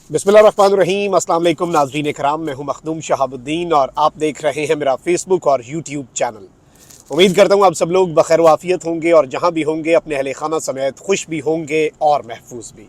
बिस्मिल्लाहिर्रहमानिर्रहीम। अस्सलाम वालेकुम नाज़रीन इकराम, मैं हूं मखदूम शहाबुद्दीन और आप देख रहे हैं मेरा फेसबुक और यूट्यूब चैनल। उम्मीद करता हूं आप सब लोग बखैर वाफियत होंगे और जहां भी होंगे अपने अहले खाना समेत खुश भी होंगे और महफूज भी।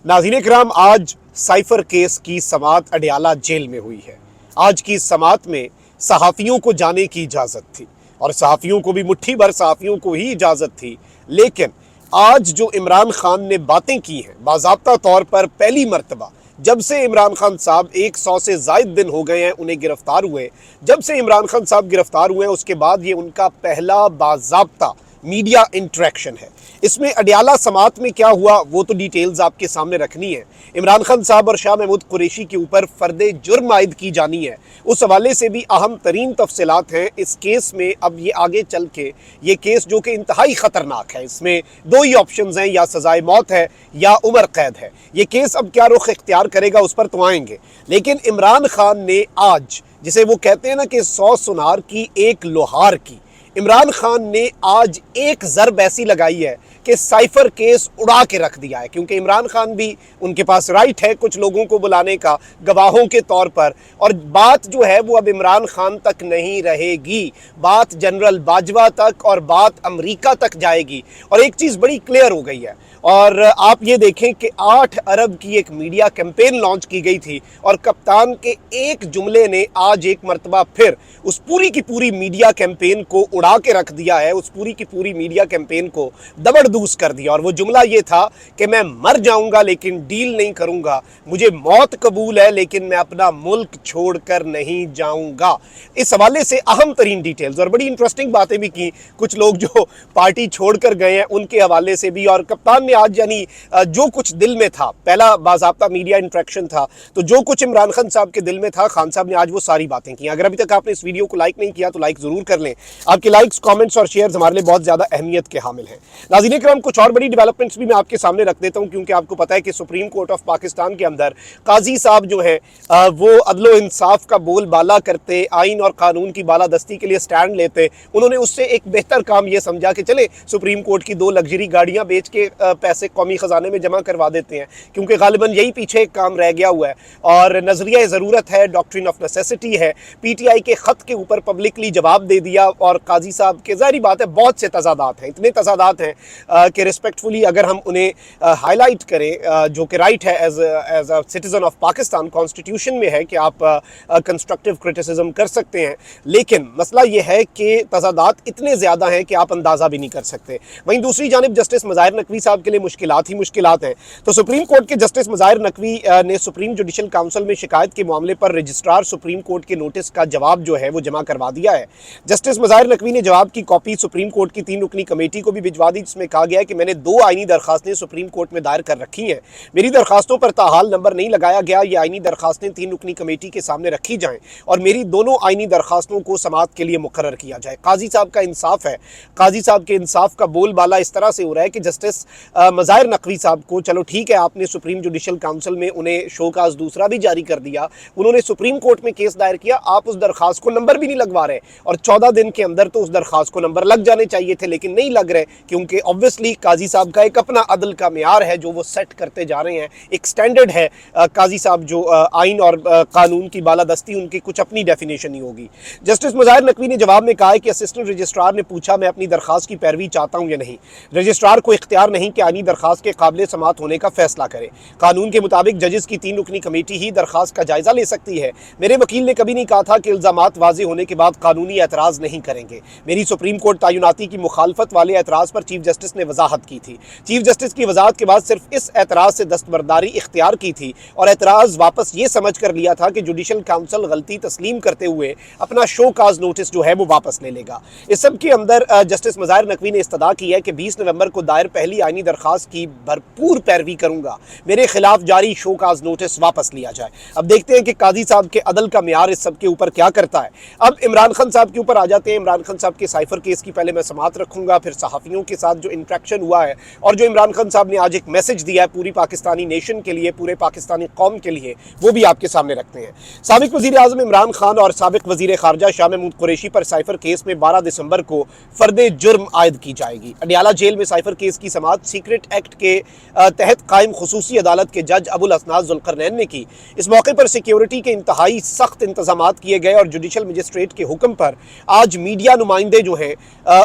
नाज़रीन इकराम, आज साइफर केस की समाअत अडियाला जेल में हुई है। आज की समाअत में सहाफ़ियों को जाने की इजाज़त थी और सहाफ़ियों को भी, मुट्ठी भर सहाफ़ियों को ही इजाज़त थी, लेकिन आज जो इमरान खान ने बातें की हैं, बाज़ाब्ता तौर पर पहली मर्तबा जब से इमरान खान साहब 100 से ज़ायद दिन हो गए हैं उन्हें गिरफ्तार हुए, जब से इमरान खान साहब गिरफ्तार हुए उसके बाद ये उनका पहला बाज़ाब्ता मीडिया इंटरेक्शन है। इसमें अडियाला समाअत में क्या हुआ वो तो डिटेल्स आपके सामने रखनी है। इमरान खान साहब और शाह महमूद कुरैशी के ऊपर फर्दे जुर्म आयद की जानी है, उस हवाले से भी अहम तरीन तफसीलात हैं इस केस में। अब ये आगे चल के ये केस जो कि इंतहाई ख़तरनाक है, इसमें दो ही ऑप्शंस हैं, या सज़ाए मौत है या उम्र कैद है। ये केस अब क्या रुख इख्तियार करेगा उस पर तो आएंगे, लेकिन इमरान खान ने आज, जिसे वो कहते हैं ना कि 100 सुनार की एक लोहार की, इमरान खान ने आज एक ज़रब ऐसी लगाई है कि साइफर केस उड़ा के रख दिया है। क्योंकि इमरान खान भी, उनके पास राइट है कुछ लोगों को बुलाने का गवाहों के तौर पर, और बात जो है वो अब इमरान खान तक नहीं रहेगी, बात जनरल बाजवा तक और बात अमेरिका तक जाएगी। और एक चीज़ बड़ी क्लियर हो गई है, और आप ये देखें कि 8 अरब की एक मीडिया कैंपेन लॉन्च की गई थी और कप्तान के एक जुमले ने आज एक मरतबा फिर उस पूरी की पूरी मीडिया कैंपेन को उड़ा के रख दिया है, उस पूरी की पूरी मीडिया कैंपेन को दबड़दूस कर दिया। और वो जुमला ये था कि मैं मर जाऊंगा लेकिन डील नहीं करूंगा, मुझे मौत कबूल है लेकिन मैं अपना मुल्क छोड़कर नहीं जाऊंगा। इस हवाले से अहम तरीन डिटेल्स और बड़ी इंटरेस्टिंग बातें भी की कुछ लोग जो पार्टी छोड़कर गए हैं उनके हवाले से भी। और कप्तान ने आज, यानी जो कुछ दिल में था, पहला बाज़ाब्ता मीडिया इंटरेक्शन था, तो जो कुछ इमरान खान साहब के दिल में था, खान साहब ने आज वो सारी बातें की। अगर अभी तक आपने इस वीडियो को लाइक नहीं किया तो लाइक ज़रूर कर लें। आपके लाइक्स, कमेंट्स और शेयर्स हमारे लिए बहुत ज़्यादा अहमियत के हामिल हैं। नाज़रीन इकराम, कुछ और बड़ी डेवलपमेंट्स भी मैं आपके सामने रख देता हूँ, क्योंकि आपको पता है कि सुप्रीम कोर्ट ऑफ पाकिस्तान के अंदर काजी साहब जो हैं वो अदलो इंसाफ का बोल बाला करते, आइन और कानून की बालादस्ती के लिए स्टैंड लेते। उन्होंने उससे एक बेहतर काम ये समझा कि चले सुप्रीम कोर्ट की 2 लग्जरी गाड़ियाँ बेच के पैसे कौमी ख़जाने में जमा करवा देते हैं, क्योंकि गालिबन यही पीछे एक काम रह गया हुआ है। और नज़रिया ज़रूरत है, डॉक्ट्रिन ऑफ नेसेसिटी है। पीटीआई के ख़त के ऊपर पब्लिकली जवाब दे दिया, और काजी साहब के, ज़ाहिर बात है बहुत से तज़ादात हैं, इतने तज़ादात हैं कि रिस्पेक्टफुली अगर हम उन्हें हाईलाइट करें, जो कि राइट है as a citizen of Pakistan, constitution में है कि आप कंस्ट्रक्टिव क्रिटिसिज्म कर सकते हैं, लेकिन मसला ये है कि तज़ादात इतने ज़्यादा हैं कि आप अंदाज़ा भी नहीं कर सकते। वहीं दूसरी जानिब जस्टिस मज़ाहिर नकवी साहब के लिए मुश्किलात ही मुश्किलात हैं। तो सुप्रीम कोर्ट के जस्टिस मज़ाहिर नकवी ने सुप्रीम जुडिशल काउंसिल में शिकायत के मामले पर रजिस्ट्रार सुप्रीम कोर्ट के नोटिस का जवाब जो है वो जमा करवा दिया है। जस्टिस मज़ाहिर नकवी ने जवाब की कॉपी सुप्रीम कोर्ट की 3 रुकनी कमेटी को भी भिजवा दी, जिसमें कहा गया है कि मैंने 2 आईनी दरखास्तें सुप्रीम कोर्ट में दायर कर रखी हैं, मेरी दरखास्तों पर ताहाल नंबर नहीं लगाया गया। ये आईनी दरखास्तें 3 रुकनी कमेटी के सामने रखी जाएँ और मेरी दोनों आईनी दरखास्तों को समाअत के लिए मुकर्रर किया जाए। काजी साहब का इंसाफ है, काजी साहब के इंसाफ का बोलबाला इस तरह से हो रहा है कि जस्टिस मज़ाहिर नकवी साहब को, चलो ठीक है, आपने सुप्रीम जुडिशल काउंसिल में उन्हें शोकाज दूसरा भी जारी कर दिया, उन्होंने सुप्रीम कोर्ट में केस दायर किया, आप उस दरखास्त को नंबर भी नहीं लगवा रहे, और 14 दिन के अंदर तो उस दरखास्त को नंबर लग जाने चाहिए थे, लेकिन नहीं लग रहे, क्योंकि ऑब्वियसली काजी साहब का एक अपना अदल का मेयार है जो वो सेट करते जा रहे हैं, एक स्टैंडर्ड है। काजी साहब जो आइन और कानून की बालादस्ती, उनकी कुछ अपनी डेफिनेशन ही होगी। जस्टिस मज़ाहिर नकवी ने जवाब में कहा है कि असिस्टेंट रजिस्ट्रार ने पूछा मैं अपनी दरखास्त की पैरवी चाहता हूँ या नहीं। रजिस्ट्रार को इख्तियार नहीं कि आईनी दरखास्त के काबिल समाअत होने का फैसला करे। कानून के मुताबिक जजेस की 3 रुकनी कमेटी ही दरखास्त का जायजा ले सकती है। मेरे वकील ने कभी नहीं कहा था कि इल्ज़ामात वाज़ेह होने के बाद कानूनी एतराज़ नहीं करेंगे। मेरी सुप्रीम कोर्ट तायुनाती की मुखालफत वाले एतराज़ पर चीफ जस्टिस ने वजाहत की थी। चीफ जस्टिस की वजाहत के बाद सिर्फ इस एतराज़ से दस्तबरदारी इख्तियार की थी और एतराज़ वापस ये समझ कर लिया था कि जुडिशल काउंसिल गलती तस्लीम करते हुए अपना शो काज नोटिस जो है वो वापस ले लेगा। इस सब के अंदर जस्टिस मज़ाहिर नकवी ने इस्तदा की है कि 20 नवंबर को दायर पहली आईनी दरखास्त की भरपूर पैरवी करूंगा, मेरे खिलाफ जारी शो काज नोटिस वापस लिया जाए। अब देखते हैं कि काजी साहब के अदल का मेयार इस सब के ऊपर क्या करता है। अब इमरान खान साहब के ऊपर आ जाते हैं। इमरान खान साहब के साइफर केस की पहले मैं समाअत रखूंगा, फिर सहाफ़ियों के साथ जो डिस्ट्रैक्शन हुआ है और जो इमरान खान साहब ने आज एक मैसेज दिया है पूरी पाकिस्तानी नेशन के लिए, पूरे पाकिस्तानी कौम के लिए, वो भी आपके सामने रखते हैं। साबिक वज़ीर आज़म इमरान खान और साबिक वज़ीर ख़ारजा शाह महमूद कुरैशी पर साइफर केस में 12 दिसंबर को फर्द जुर्म आयद की जाएगी। अडियाला जेल में साइफर केस की समाअत सीक्रेट एक्ट के तहत कायम खुसूसी अदालत के जज अबुल असनाद ज़ुल्क़रनैन ने की। इस मौके पर सिक्योरिटी के इंतहाई सख्त इंतजाम किए गए और जुडिशल मजिस्ट्रेट के हुक्म पर आज मीडिया नुमाइंदे जो हैं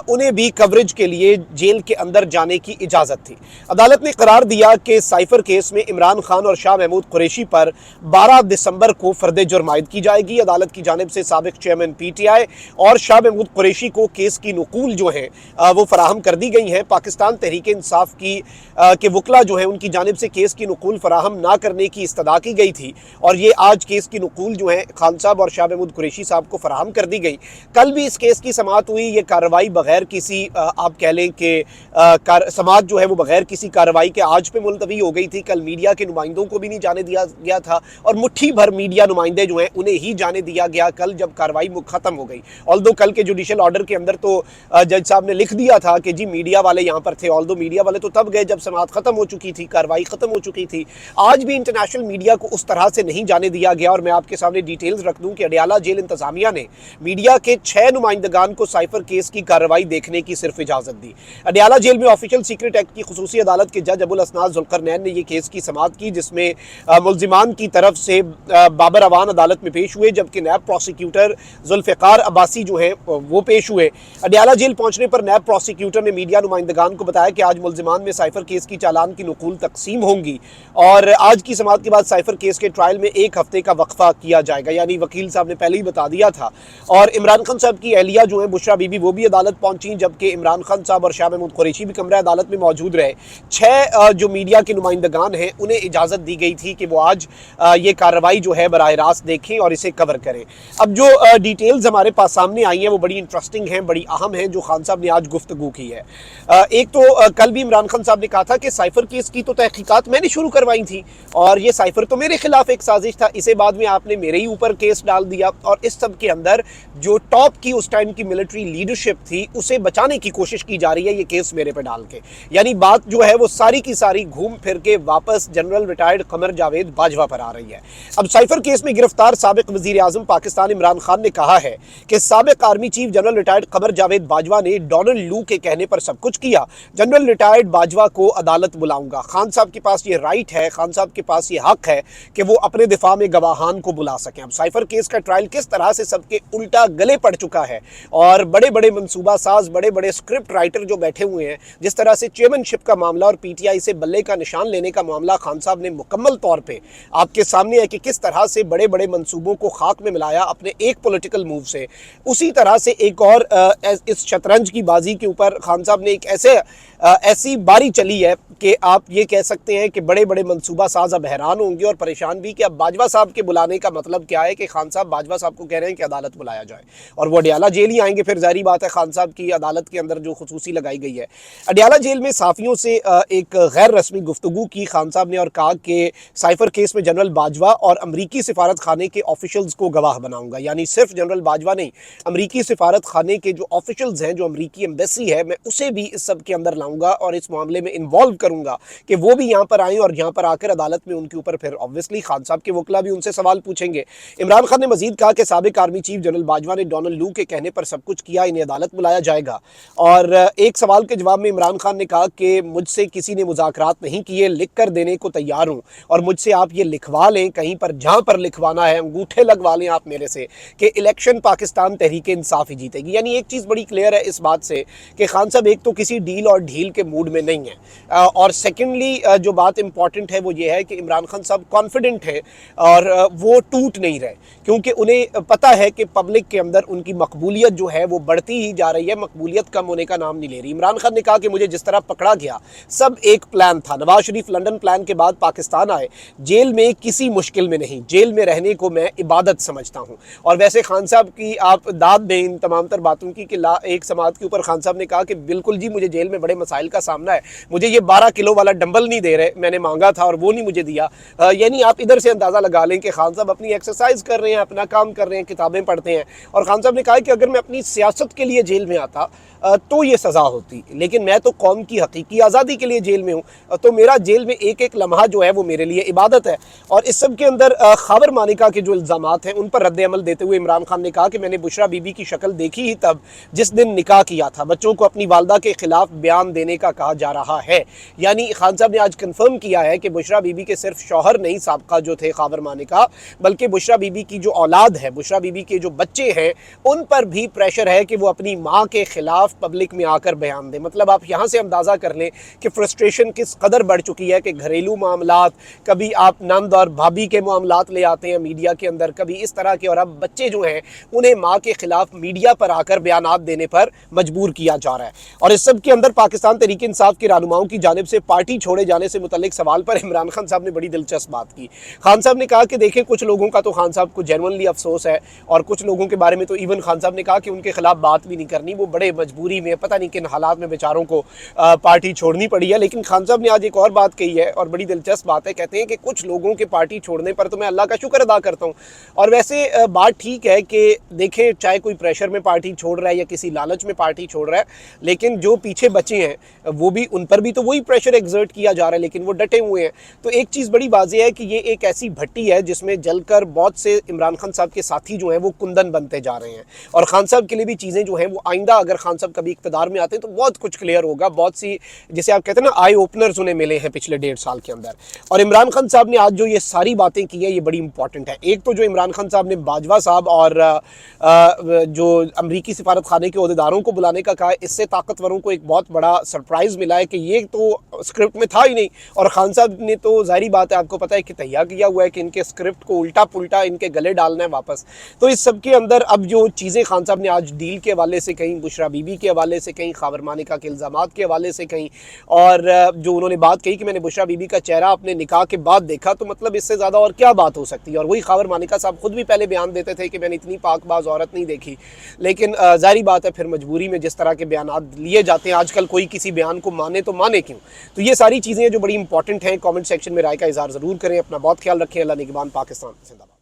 उन्हें भी कवरेज के लिए जेल के अंदर जाने की इजाज़त थी। अदालत ने करार दिया कि साइफर केस में इमरान खान और शाह महमूद कुरैशी पर 12 दिसंबर को फर्द जुर्म आयद की जाएगी। अदालत की जानिब से साबिक चेयरमैन PTI और शाह महमूद कुरैशी को केस की नकूल जो है वो फराहम कर दी गई हैं। पाकिस्तान तहरीक इंसाफ की के वकला जो है उनकी जानिब से केस की नकूल फराहम ना करने की इस्तदा की गई थी और ये आज केस की नकूल जो है खान साहब और शाह महमूद कुरैशी साहब को फराहम कर दी गई। कल भी इस केस की समाअत हुई। ये कार्रवाई बगैर किसी आप कह लें कि समाअत जो है वो बगैर किसी कार्रवाई के आज पे मुलतवी हो गई थी। कल मीडिया के नुमाइंदों को भी नहीं जाने दिया गया था और मुट्ठी भर मीडिया नुमाइंदे जो हैं उन्हें ही जाने दिया गया कल जब कार्रवाई ख़त्म हो गई। ऑल्दो कल के जुडिशल ऑर्डर के अंदर तो जज साहब ने लिख दिया था कि जी मीडिया वाले यहाँ पर थे। ऑल्दो मीडिया वाले तो तब गए जब समाअत ख़त्म हो चुकी थी, कार्रवाई ख़त्म हो चुकी थी। आज भी इंटरनेशनल मीडिया को उस तरह से नहीं जाने दिया गया और मैं आपके सामने डिटेल्स रख दूं कि अडियाला जेल इंतजामिया ने मीडिया के 6 नुमाइंदगान को साइफर केस की कार्रवाई देखने की सिर्फ इजाज़त दी। अडियाला जेल में ऑफिशियल सीक्रेट एक्ट की खुसूसी अदालत के जज अबुल असनाद ज़ुल्क़रनैन ने यह केस की समाअत की जिसमें मुल्ज़िमान की तरफ से बाबर अवान अदालत में पेश हुए जबकि नैब प्रोसिक्यूटर जुल्फ़िकार अब्बासी जो है वो पेश हुए। अडियाला जेल पहुंचने पर नैब प्रोसिक्यूटर ने मीडिया नुमाइंदगान को बताया कि आज मुल्ज़िमान में साइफर केस की चालान की नकूल तकसीम होंगी और आज की समाअत के बाद साइफर केस के ट्रायल में 1 हफ्ते का वक्फा किया जाएगा, यानी वकील साहब ने पहले ही बता दिया था। और इमरान खान साहब की अहलिया जो है बुशरा बीबी वो भी अदालत पहुंची जबकि इमरान खान साहब और शाह महमूद कुरैशी भी कमरा अदालत में मौजूद रहे। 6 जो मीडिया के नुमाइंदगान हैं उन्हें इजाज़त दी गई थी कि वो आज ये कार्रवाई जो है बराह रास्त देखें और इसे कवर करें। अब जो डिटेल्स हमारे पास सामने आई हैं वो बड़ी इंटरेस्टिंग हैं, बड़ी अहम हैं जो खान साहब ने आज गुफ्तगू की है। एक तो कल भी इमरान खान साहब ने कहा था कि साइफर केस की तो तहकीकात मैंने शुरू करवाई थी और ये साइफर तो मेरे खिलाफ एक साजिश था, इसे बाद में आपने मेरे ही ऊपर केस डाल दिया और इस सब के अंदर जो टॉप की उस टाइम की मिलिट्री लीडरशिप थी उसे बचाने की कोशिश की जा रही है ये केस मेरे पे डाल के। यानी बात जो है वो सारी की सारी घूम फिर के वापस जनरल रिटायर्ड कमर जावेद बाजवा पर आ रही है। अब साइफर केस में गिरफ्तार साबिक वजीर आजम पाकिस्तान इमरान खान ने कहा है कि साबिक army chief general retired Qamar Javed Bajwa ने डोनाल्ड लू के कहने पर सब कुछ किया। जनरल रिटायर्ड बाजवा को अदालत बुलाऊंगा। खान साहब के पास ये राइट है, खान साहब के पास ये हक है कि वो अपने दिफा में गवाहान को बुला सकें। अब साइफर केस का ट्रायल किस तरह से सबके उल्टा गले पड़ चुका है और बड़े बड़े मंसूबा साज, बड़े बड़े स्क्रिप्ट राइटर जो बैठे हुए हैं, जिस तरह से चेयरमैनशिप का मामला और PTI से बल्ले का निशान लेने का मामला खान साहब ने मुकम्मल तौर पे आपके सामने है कि किस तरह से बड़े बड़े मंसूबों को खाक में मिलाया अपने एक पॉलिटिकल मूव से। उसी तरह से एक और इस शतरंज की बाजी के ऊपर खान साहब ने एक ऐसी बारी चली है कि आप ये कह सकते हैं कि बड़े बड़े मंसूबा साज अब हैरान होंगे और परेशान भी कि अब बाजवा साहब के बुलाने का मतलब क्या है कि खान साहब बाजवा साहब को कह रहे हैं कि अदालत बुलाया जाए और वो अडियाला जेल ही आएंगे। फिर जारी बात है खान साहब की अदालत के अंदर जो खुसूसी लगाई गई है। अडियाला जेल में साफियों से एक गैर रस्मी गुफ्तगू की खान साहब ने और कहा कि साइफर केस में जनरल बाजवा और अमरीकी सिफारत खाने के ऑफिशल्स को गवाह बनाऊंगा। यानी सिर्फ जनरल बाजवा नहीं, अमरीकी सिफारत खाने के जो ऑफिशल्स हैं, जो अमरीकी एम्बेसी है, मैं उसे भी इस सब के अंदर लाऊंगा और इस मामले में इन्वॉल्व करूंगा कि वो भी यहाँ पर आएँ और यहाँ पर आकर अदालत में उनके ऊपर फिर ऑब्वियसली खान साहब के वकला भी उनसे सवाल पूछेंगे। इमरान खान ने मजीद कहा कि साबिक आर्मी चीफ जनरल बाजवा ने डोनाल्ड लू के कहने पर सब कुछ किया, इन्हें अदालत बुलाया जाएगा। और एक सवाल के जवाब में इमरान खान ने कहा कि मुझसे किसी ने मुज़ाकरात नहीं किए, लिख कर देने को तैयार हूँ और मुझसे आप ये लिखवा लें कहीं पर जहाँ पर लिखवाना है, अंगूठे लगवा लें आप मेरे से कि इलेक्शन पाकिस्तान तहरीक इंसाफ ही जीतेगी। यानी एक चीज़ बड़ी क्लियर है इस बात से कि खान साहब एक तो किसी डील और ढील के मूड में नहीं है और सेकेंडली जो बात इंपॉर्टेंट है वो ये है कि इमरान खान साहब कॉन्फिडेंट है और वो टूट नहीं रहे क्योंकि उन्हें पता है कि पब्लिक के अंदर उनकी मकबूलियत जो है वो बढ़ती ही जा रही है, मकबूलियत कम होने का नाम नहीं ले रही। इमरान खान ने कहा कि मुझे जिस तरह पकड़ा गया सब एक प्लान था। नवाज शरीफ लंदन प्लान के बाद पाकिस्तान आए, जेल में किसी मुश्किल में नहीं, जेल में रहने को मैं इबादत समझता हूँ। और वैसे खान साहब की आप दाद दें इन तमाम तर बातों की कि एक समाअत के ऊपर खान साहब ने कहा कि बिल्कुल जी मुझे जेल में बड़े मसाइल का सामना है, मुझे ये 12 किलो वाला डंबल नहीं दे रहे, मैंने मांगा था और वो नहीं मुझे दिया। यानी आप इधर से अंदाज़ा लगा लें कि खान साहब अपनी एक्सरसाइज कर रहे हैं, अपना काम कर रहे हैं, किताबें पढ़ते हैं। और खान साहब ने कहा कि अगर मैं अपनी सियासत के लिए जेल में आता तो ये सज़ा होती, लेकिन मैं तो कौम की हकीकी आज़ादी के लिए जेल में हूँ, तो मेरा जेल में एक एक लम्हा जो है वो मेरे लिए इबादत है। और इस सब के अंदर खबर मानिका के जो इल्ज़ामात हैं उन पर रद्द अमल देते हुए इमरान खान ने कहा कि मैंने बुशरा बीबी की शक्ल देखी ही तब जिस दिन निकाह किया था, बच्चों को अपनी वालदा के खिलाफ बयान देने का कहा जा रहा है। यानी खान साहब ने आज कन्फर्म किया है कि बुशरा बीबी के सिर्फ शौहर नहीं साबका जो थे खबर मानिका, बल्कि बुशरा बीबी की जो औलाद है, बुशरा बीबी के जो बच्चे हैं, उन पर भी प्रेशर है कि वो अपनी माँ के खिलाफ पब्लिक में आकर बयान दें। मतलब आप यहाँ से अंदाज़ा कर लें कि फ्रस्ट्रेशन किस कदर बढ़ चुकी है कि घरेलू मामलात, कभी आप नंद और भाभी के मामलात ले आते हैं मीडिया के अंदर, कभी इस तरह के, और अब बच्चे जो हैं उन्हें माँ के खिलाफ मीडिया पर आकर बयानात देने पर मजबूर किया जा रहा है। और इस सब के अंदर पाकिस्तान तहरीक इंसाफ के रहनुमाओं की जानिब से पार्टी छोड़े जाने से मुतल्लिक सवाल पर इमरान खान साहब ने बड़ी दिलचस्प बात की। खान साहब ने कहा कि देखें, कुछ लोगों का तो खान साहब को जेन्युइनली अफसोस है, और कुछ लोगों के बारे में तो इवन खान साहब ने कहा कि उनके खिलाफ बात भी नहीं करनी, वो बड़े मजबूरी में, पता नहीं किन हालात में बेचारों को पार्टी छोड़नी पड़ी है। लेकिन खान साहब ने आज एक और बात कही है और बड़ी दिलचस्प बात है। कहते हैं कि कुछ लोगों के पार्टी छोड़ने पर तो मैं अल्लाह का शुक्र अदा करता हूँ। और वैसे बात ठीक है कि देखें, चाहे कोई प्रेशर में पार्टी छोड़ रहा है या किसी लालच में पार्टी छोड़ रहा है, लेकिन जो पीछे बचे हैं वो भी, उन पर भी तो वही प्रेशर एग्जर्ट किया जा रहा है, लेकिन वो डटे हुए हैं। तो एक चीज़ बड़ी वाज़ेह है कि ये एक ऐसी भट्टी है जिसमें जलकर बहुत से इमरान खान साहब के साथी जो हैं वो कुंदन बनते जा रहे हैं। और खान साहब के लिए भी चीज़ें जो हैं वो आइंदा अगर खान साहब कभी इक़्तिदार में आते हैं तो बहुत कुछ क्लियर होगा। बहुत सी, जैसे आप कहते हैं ना, आई ओपनर्स उन्हें मिले हैं पिछले 1.5 साल के अंदर। और इमरान खान साहब ने आज जो ये सारी बातें की है ये बड़ी इंपॉर्टेंट है। एक तो जो इमरान खान साहब ने बाजवा साहब और जो अमरीकी सिफारत खाने के अहदेदारों को बुलाने का कहा, इससे ताकतवरों को एक बहुत बड़ा सरप्राइज़ मिला है कि ये तो स्क्रिप्ट में था ही नहीं। और खान साहब ने तो ज़ाहिर बात है, आपको पता है कि तैयार किया हुआ है कि इनके स्क्रिप्ट को उल्टा पुल्टा इनके गले डालना है वापस। तो इस सब के अंदर अब जो चीज़ें खान साहब ने आज डील के हवाले से कहीं, बुशरा बीबी के हवाले से कहीं, खबर मानिका के इल्ज़ामात के हवाले से कहीं, और जो उन्होंने बात कही कि मैंने बुशरा बीबी का चेहरा अपने निकाह के बाद देखा, तो मतलब इससे ज़्यादा और क्या बात हो सकती है। और वही खबर मानिका साहब खुद भी पहले बयान देते थे कि मैंने इतनी पाकबाज औरत नहीं देखी। लेकिन ज़ाहिर बात है, फिर मजबूरी में जिस तरह के बयान लिए जाते हैं आजकल, कोई किसी बयान को माने तो माने क्यों। तो ये सारी चीज़ें जो बड़ी इंपॉर्टेंट हैं, कमेंट सेक्शन में राय का इज़हार ज़रूर करें। अपना बहुत ख्याल रखें। अल्लाह निगहबान। पाकिस्तान जिंदाबाद।